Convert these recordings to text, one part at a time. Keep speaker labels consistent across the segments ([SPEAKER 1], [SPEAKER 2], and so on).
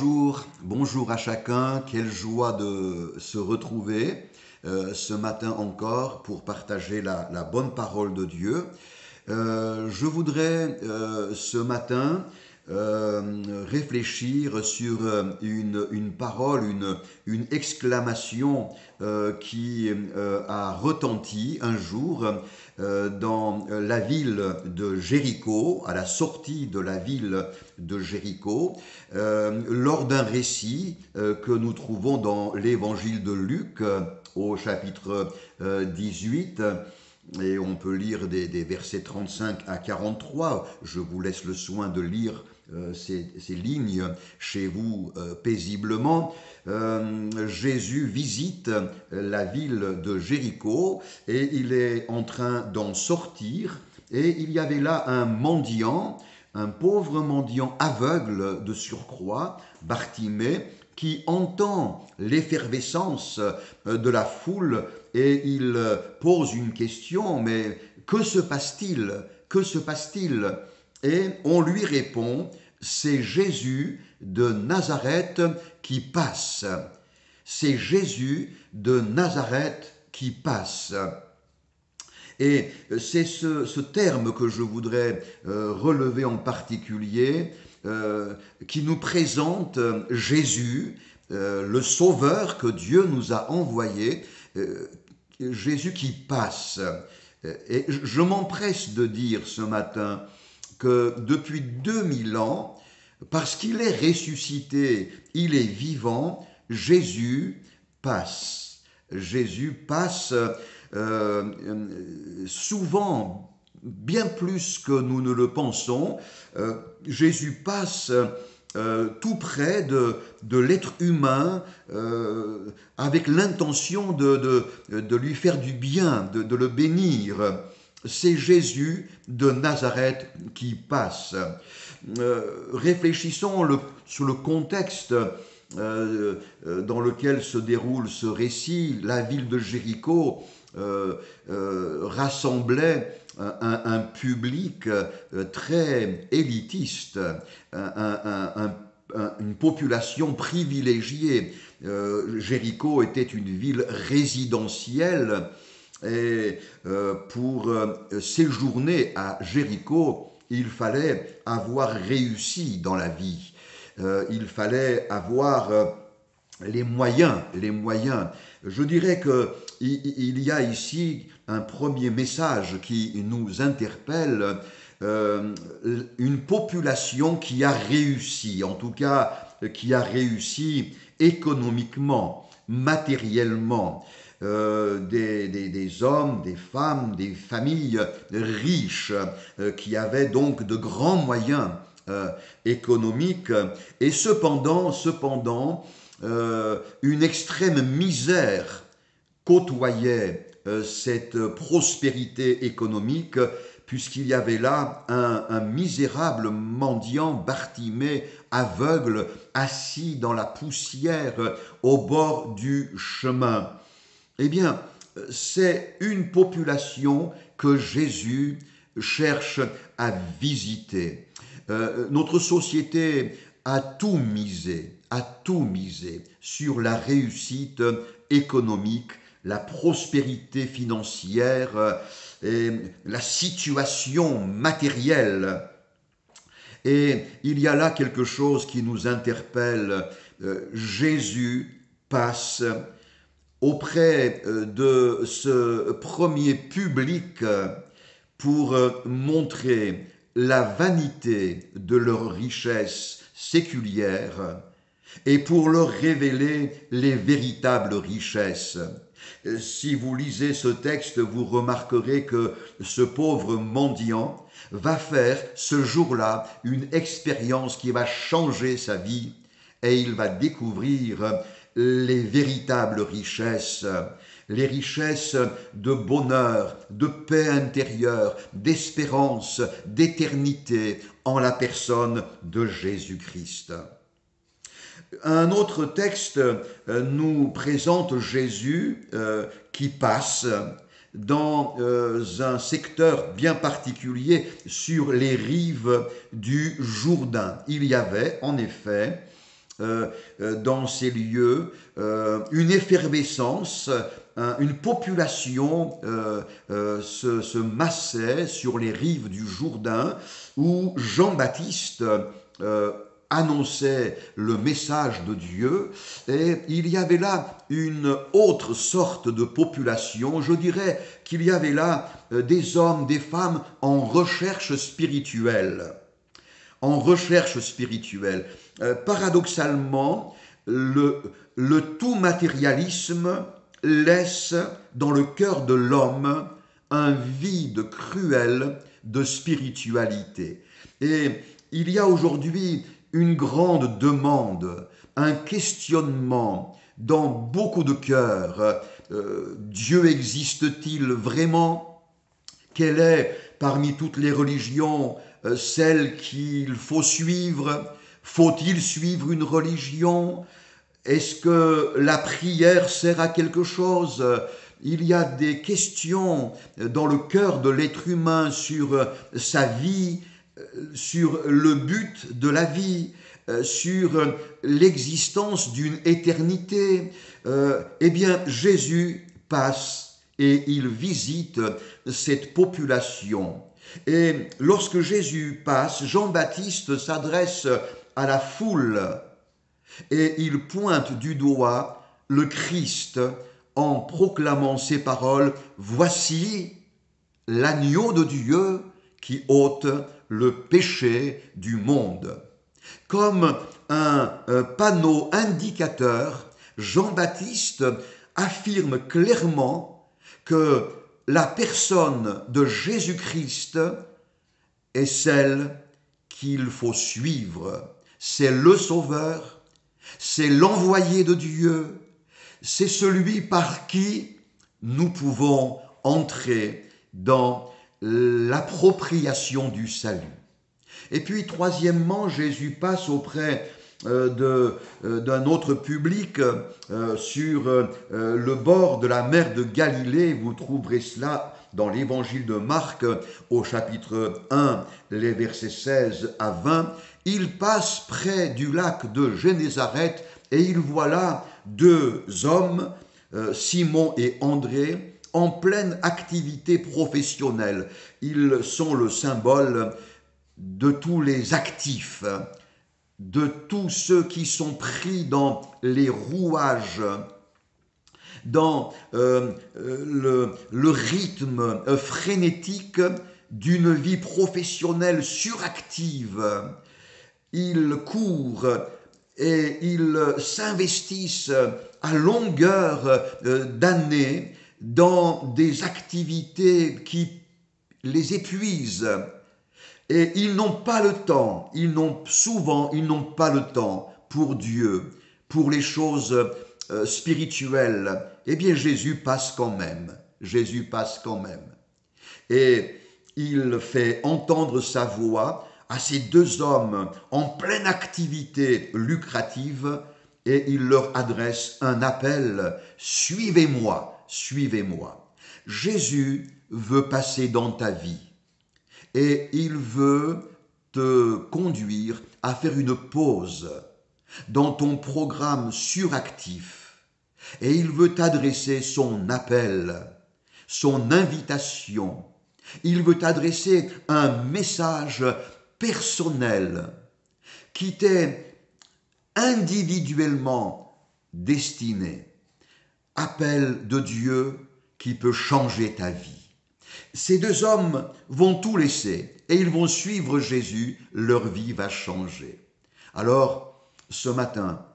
[SPEAKER 1] bonjour à chacun, quelle joie de se retrouver ce matin encore pour partager la bonne parole de Dieu. Je voudrais ce matin réfléchir sur une parole, une exclamation qui a retenti un jour dans la ville de Jéricho, à la sortie de la ville de Jéricho, lors d'un récit que nous trouvons dans l'évangile de Luc au chapitre 18. Et on peut lire des versets 35 à 43. Je vous laisse le soin de lire ces lignes chez vous paisiblement. Jésus visite la ville de Jéricho et il est en train d'en sortir. Et il y avait là un mendiant, un pauvre mendiant aveugle de surcroît, Bartimée, qui entend l'effervescence de la foule et il pose une question, mais que se passe-t-il? Que se passe-t-il? Et on lui répond, c'est Jésus de Nazareth qui passe. C'est Jésus de Nazareth qui passe. Et c'est ce terme que je voudrais relever en particulier, qui nous présente Jésus, le Sauveur que Dieu nous a envoyé, Jésus qui passe. Et je m'empresse de dire ce matin que depuis 2000 ans, parce qu'il est ressuscité, il est vivant, Jésus passe. Jésus passe souvent, bien plus que nous ne le pensons. Jésus passe tout près de l'être humain avec l'intention de lui faire du bien, de le bénir. C'est Jésus de Nazareth qui passe. Réfléchissons sur le contexte dans lequel se déroule ce récit. La ville de Jéricho rassemblait un public très élitiste, une population privilégiée. Jéricho était une ville résidentielle et pour séjourner à Jéricho, il fallait avoir réussi dans la vie. Il fallait avoir les moyens. Je dirais qu'il y a ici un premier message qui nous interpelle, une population qui a réussi, en tout cas qui a réussi économiquement, matériellement, des hommes, des femmes, des familles riches qui avaient donc de grands moyens économiques et cependant, une extrême misère côtoyait cette prospérité économique, puisqu'il y avait là un misérable mendiant, Bartimée, aveugle, assis dans la poussière au bord du chemin. Eh bien, c'est une population que Jésus cherche à visiter. Notre société a tout misé sur la réussite économique, la prospérité financière et la situation matérielle. Et il y a là quelque chose qui nous interpelle. Jésus passe auprès de ce premier public pour montrer la vanité de leur richesse séculière et pour leur révéler les véritables richesses. Si vous lisez ce texte, vous remarquerez que ce pauvre mendiant va faire ce jour-là une expérience qui va changer sa vie et il va découvrir les véritables richesses, les richesses de bonheur, de paix intérieure, d'espérance, d'éternité en la personne de Jésus-Christ. Un autre texte nous présente Jésus qui passe dans un secteur bien particulier sur les rives du Jourdain. Il y avait en effet dans ces lieux une effervescence, une population se massait sur les rives du Jourdain où Jean-Baptiste annonçait le message de Dieu, et il y avait là une autre sorte de population. Je dirais qu'il y avait là des hommes, des femmes en recherche spirituelle. En recherche spirituelle. Paradoxalement, le tout matérialisme laisse dans le cœur de l'homme un vide cruel de spiritualité. Et il y a aujourd'hui une grande demande, un questionnement dans beaucoup de cœurs. Dieu existe-t-il vraiment? Quelle est, parmi toutes les religions, celle qu'il faut suivre? Faut-il suivre une religion? Est-ce que la prière sert à quelque chose? Il y a des questions dans le cœur de l'être humain sur sa vie, sur le but de la vie, sur l'existence d'une éternité. Eh bien, Jésus passe et il visite cette population. Et lorsque Jésus passe, Jean-Baptiste s'adresse à la foule et il pointe du doigt le Christ en proclamant ces paroles: « Voici l'agneau de Dieu qui ôte le péché du monde. » Comme un panneau indicateur, Jean-Baptiste affirme clairement que la personne de Jésus-Christ est celle qu'il faut suivre. C'est le Sauveur, c'est l'envoyé de Dieu, c'est celui par qui nous pouvons entrer dans l'appropriation du salut. Et puis, troisièmement, Jésus passe auprès d'un autre public sur le bord de la mer de Galilée. Vous trouverez cela dans l'évangile de Marc au chapitre 1, les versets 16 à 20. Il passe près du lac de Génézareth et il voit là deux hommes, Simon et André, en pleine activité professionnelle. Ils sont le symbole de tous les actifs, de tous ceux qui sont pris dans les rouages, dans le rythme frénétique d'une vie professionnelle suractive. Ils courent et ils s'investissent à longueur d'années dans des activités qui les épuisent. Et ils n'ont pas le temps, ils n'ont pas le temps pour Dieu, pour les choses spirituelles. Eh bien, Jésus passe quand même. Jésus passe quand même. Et il fait entendre sa voix à ces deux hommes en pleine activité lucrative et il leur adresse un appel: suivez-moi, suivez-moi. Jésus veut passer dans ta vie. Et il veut te conduire à faire une pause dans ton programme suractif. Et il veut t'adresser son appel, son invitation. Il veut t'adresser un message personnel qui t'est individuellement destiné. Appel de Dieu qui peut changer ta vie. Ces deux hommes vont tout laisser et ils vont suivre Jésus, leur vie va changer. Alors, ce matin,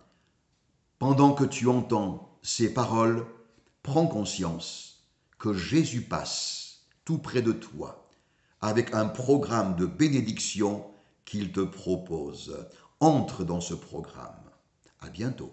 [SPEAKER 1] pendant que tu entends ces paroles, prends conscience que Jésus passe tout près de toi avec un programme de bénédiction qu'il te propose. Entre dans ce programme. À bientôt.